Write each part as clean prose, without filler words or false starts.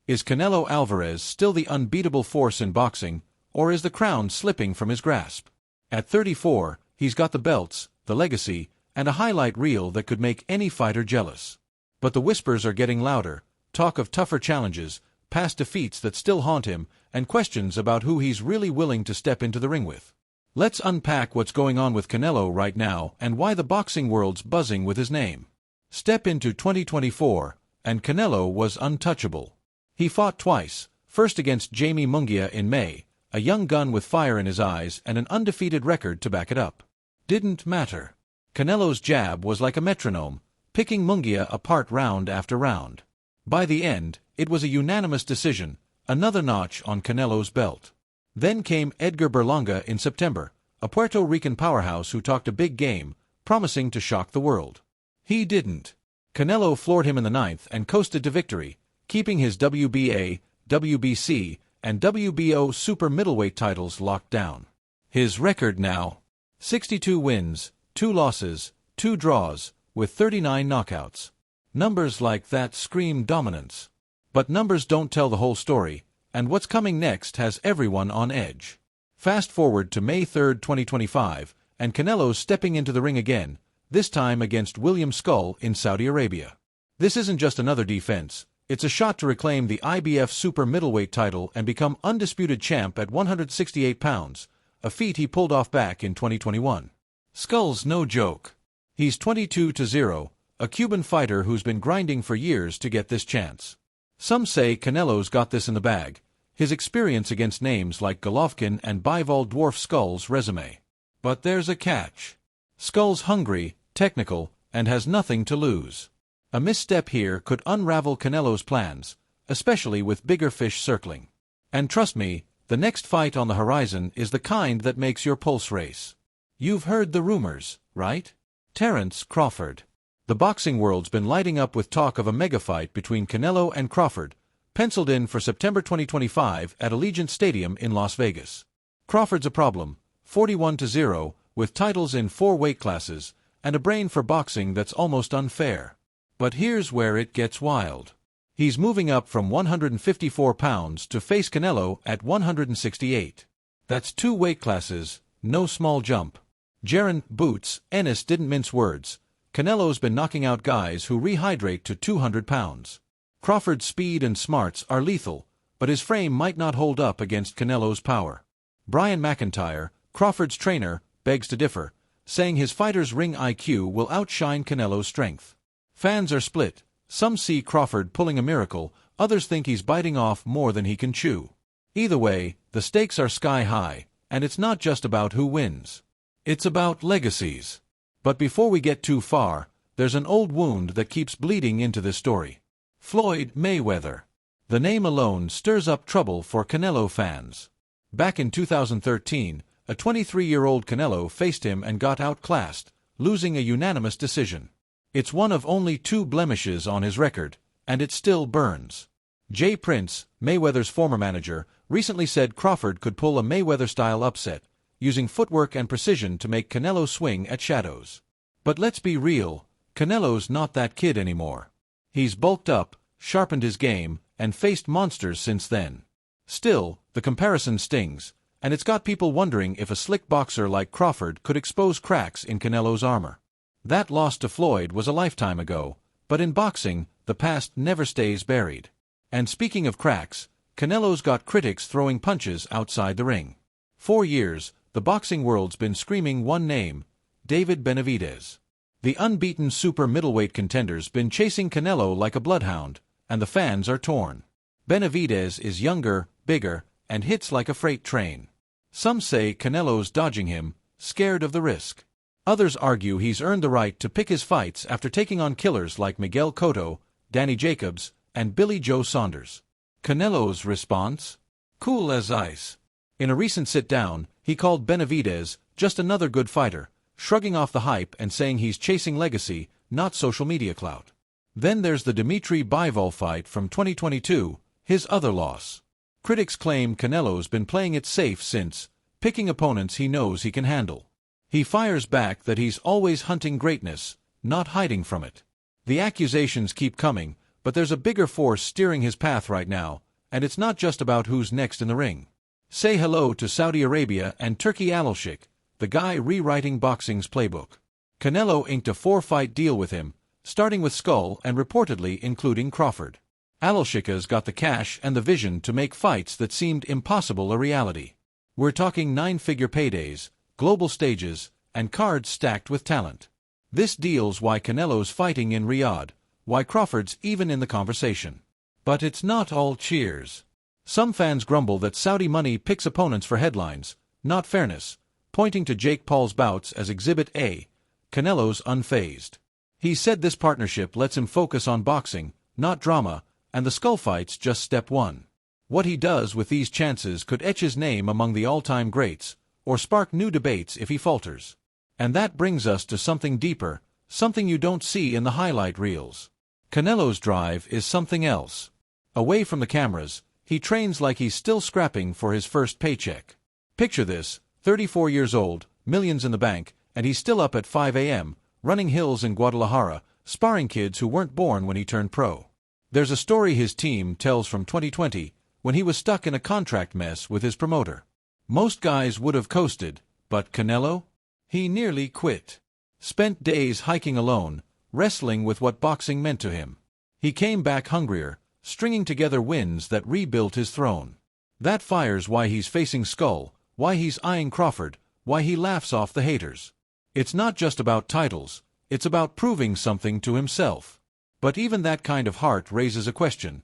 Is Canelo Alvarez still the unbeatable force in boxing, or is the crown slipping from his grasp? At 34, he's got the belts, the legacy, and a highlight reel that could make any fighter jealous. But the whispers are getting louder, talk of tougher challenges, past defeats that still haunt him, and questions about who he's really willing to step into the ring with. Let's unpack what's going on with Canelo right now and why the boxing world's buzzing with his name. Step into 2024, and Canelo was untouchable. He fought twice, first against Jaime Munguía in May, a young gun with fire in his eyes and an undefeated record to back it up. Didn't matter. Canelo's jab was like a metronome, picking Munguía apart round after round. By the end, it was a unanimous decision, another notch on Canelo's belt. Then came Edgar Berlanga in September, a Puerto Rican powerhouse who talked a big game, promising to shock the world. He didn't. Canelo floored him in the ninth and coasted to victory, keeping his WBA, WBC, and WBO super middleweight titles locked down. His record now: 62 wins, 2 losses, 2 draws, with 39 knockouts. Numbers like that scream dominance. But numbers don't tell the whole story, and what's coming next has everyone on edge. Fast forward to May 3, 2025, and Canelo's stepping into the ring again, this time against William Skull in Saudi Arabia. This isn't just another defense. It's a shot to reclaim the IBF super middleweight title and become undisputed champ at 168 pounds, a feat he pulled off back in 2021. Skull's no joke. He's 22-0, a Cuban fighter who's been grinding for years to get this chance. Some say Canelo's got this in the bag, his experience against names like Golovkin and Bivol dwarf Skull's resume. But there's a catch. Skull's hungry, technical, and has nothing to lose. A misstep here could unravel Canelo's plans, especially with bigger fish circling. And trust me, the next fight on the horizon is the kind that makes your pulse race. You've heard the rumors, right? Terence Crawford. The boxing world's been lighting up with talk of a mega fight between Canelo and Crawford, penciled in for September 2025 at Allegiant Stadium in Las Vegas. Crawford's a problem, 41-0, with titles in 4 weight classes, and a brain for boxing that's almost unfair. But here's where it gets wild. He's moving up from 154 pounds to face Canelo at 168. That's 2 weight classes, no small jump. Jaron "Boots" Ennis didn't mince words. Canelo's been knocking out guys who rehydrate to 200 pounds. Crawford's speed and smarts are lethal, but his frame might not hold up against Canelo's power. Brian McIntyre, Crawford's trainer, begs to differ, saying his fighter's ring IQ will outshine Canelo's strength. Fans are split. Some see Crawford pulling a miracle, others think he's biting off more than he can chew. Either way, the stakes are sky high, and it's not just about who wins. It's about legacies. But before we get too far, there's an old wound that keeps bleeding into this story. Floyd Mayweather. The name alone stirs up trouble for Canelo fans. Back in 2013, a 23-year-old Canelo faced him and got outclassed, losing a unanimous decision. It's one of only 2 blemishes on his record, and it still burns. Jay Prince, Mayweather's former manager, recently said Crawford could pull a Mayweather-style upset, using footwork and precision to make Canelo swing at shadows. But let's be real, Canelo's not that kid anymore. He's bulked up, sharpened his game, and faced monsters since then. Still, the comparison stings, and it's got people wondering if a slick boxer like Crawford could expose cracks in Canelo's armor. That loss to Floyd was a lifetime ago, but in boxing, the past never stays buried. And speaking of cracks, Canelo's got critics throwing punches outside the ring. 4 years, the boxing world's been screaming one name: David Benavidez. The unbeaten super middleweight contender's been chasing Canelo like a bloodhound, and the fans are torn. Benavidez is younger, bigger, and hits like a freight train. Some say Canelo's dodging him, scared of the risk. Others argue he's earned the right to pick his fights after taking on killers like Miguel Cotto, Danny Jacobs, and Billy Joe Saunders. Canelo's response? Cool as ice. In a recent sit-down, he called Benavidez just another good fighter, shrugging off the hype and saying he's chasing legacy, not social media clout. Then there's the Dimitri Bivol fight from 2022, his other loss. Critics claim Canelo's been playing it safe since, picking opponents he knows he can handle. He fires back that he's always hunting greatness, not hiding from it. The accusations keep coming, But there's a bigger force steering his path right now, and it's not just about who's next in the ring. Say hello to Saudi Arabia and Turkey Alshik, the guy rewriting boxing's playbook. Canelo inked a 4-fight deal with him, starting with Skull and reportedly including Crawford. Alshik's got the cash and the vision to make fights that seemed impossible a reality. We're talking 9-figure paydays, global stages, and cards stacked with talent. This deal's why Canelo's fighting in Riyadh, why Crawford's even in the conversation. But it's not all cheers. Some fans grumble that Saudi money picks opponents for headlines, not fairness, pointing to Jake Paul's bouts as Exhibit A. Canelo's unfazed. He said this partnership lets him focus on boxing, not drama, and the Skull fight's just step one. What he does with these chances could etch his name among the all-time greats, or spark new debates if he falters. And that brings us to something deeper, something you don't see in the highlight reels. Canelo's drive is something else. Away from the cameras, he trains like he's still scrapping for his first paycheck. Picture this, 34 years old, millions in the bank, and he's still up at 5 a.m., running hills in Guadalajara, sparring kids who weren't born when he turned pro. There's a story his team tells from 2020, when he was stuck in a contract mess with his promoter. Most guys would have coasted, but Canelo? He nearly quit. Spent days hiking alone, wrestling with what boxing meant to him. He came back hungrier, stringing together wins that rebuilt his throne. That fire's why he's facing Skull, why he's eyeing Crawford, why he laughs off the haters. It's not just about titles, it's about proving something to himself. But even that kind of heart raises a question.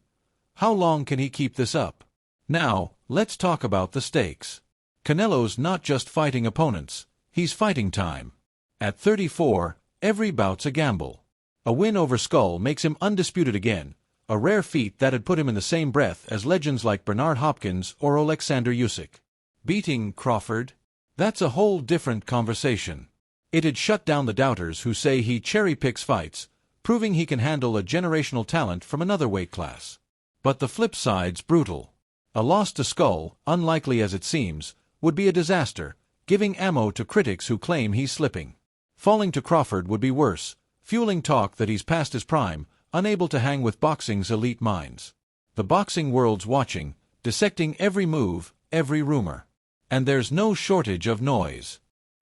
How long can he keep this up? Now, let's talk about the stakes. Canelo's not just fighting opponents, he's fighting time. At 34, every bout's a gamble. A win over Skull makes him undisputed again, a rare feat that'd put him in the same breath as legends like Bernard Hopkins or Alexander Usyk. Beating Crawford? That's a whole different conversation. It'd shut down the doubters who say he cherry-picks fights, proving he can handle a generational talent from another weight class. But the flip side's brutal. A loss to Skull, unlikely as it seems, would be a disaster, giving ammo to critics who claim he's slipping. Falling to Crawford would be worse, fueling talk that he's past his prime, unable to hang with boxing's elite minds. The boxing world's watching, dissecting every move, every rumor. And there's no shortage of noise.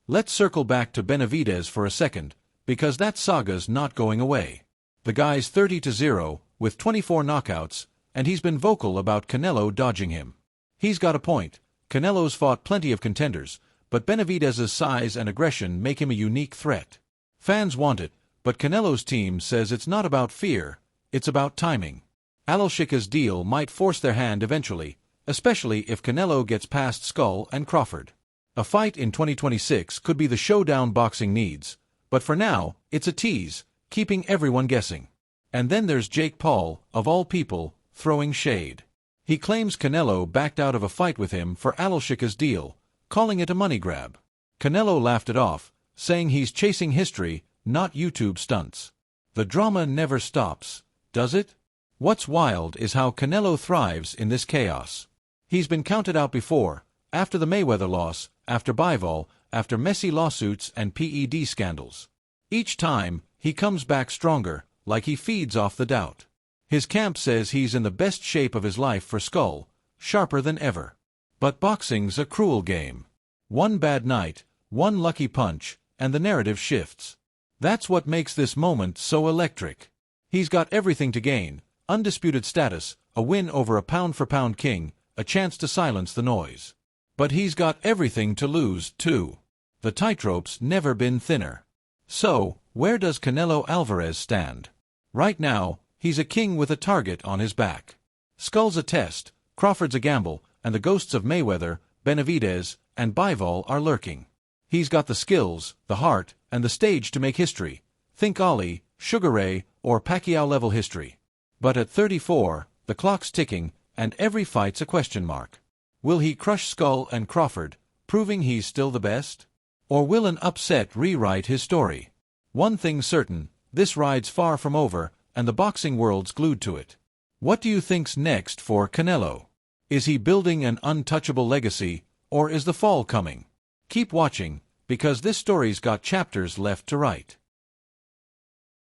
Let's circle back to Benavidez for a second, because that saga's not going away. The guy's 30-0, with 24 knockouts, and he's been vocal about Canelo dodging him. He's got a point. Canelo's fought plenty of contenders, but Benavidez's size and aggression make him a unique threat. Fans want it, but Canelo's team says it's not about fear, it's about timing. Alshik's deal might force their hand eventually, especially if Canelo gets past Skull and Crawford. A fight in 2026 could be the showdown boxing needs, but for now, it's a tease, keeping everyone guessing. And then there's Jake Paul, of all people, throwing shade. He claims Canelo backed out of a fight with him for Alshik's deal, calling it a money grab. Canelo laughed it off, saying he's chasing history, not YouTube stunts. The drama never stops, does it? What's wild is how Canelo thrives in this chaos. He's been counted out before, after the Mayweather loss, after Bivol, after messy lawsuits and PED scandals. Each time, he comes back stronger, like he feeds off the doubt. His camp says he's in the best shape of his life for Skull, sharper than ever. But boxing's a cruel game. One bad night, one lucky punch, and the narrative shifts. That's what makes this moment so electric. He's got everything to gain, undisputed status, a win over a pound-for-pound king, a chance to silence the noise. But he's got everything to lose, too. The tightrope's never been thinner. So, where does Canelo Alvarez stand? Right now, he's a king with a target on his back. Skull's a test, Crawford's a gamble, and the ghosts of Mayweather, Benavidez, and Bivol are lurking. He's got the skills, the heart, and the stage to make history. Think Ali, Sugar Ray, or Pacquiao-level history. But at 34, the clock's ticking, and every fight's a question mark. Will he crush Skull and Crawford, proving he's still the best? Or will an upset rewrite his story? One thing's certain, this ride's far from over, and the boxing world's glued to it. What do you think's next for Canelo? Is he building an untouchable legacy, or is the fall coming? Keep watching, because this story's got chapters left to write.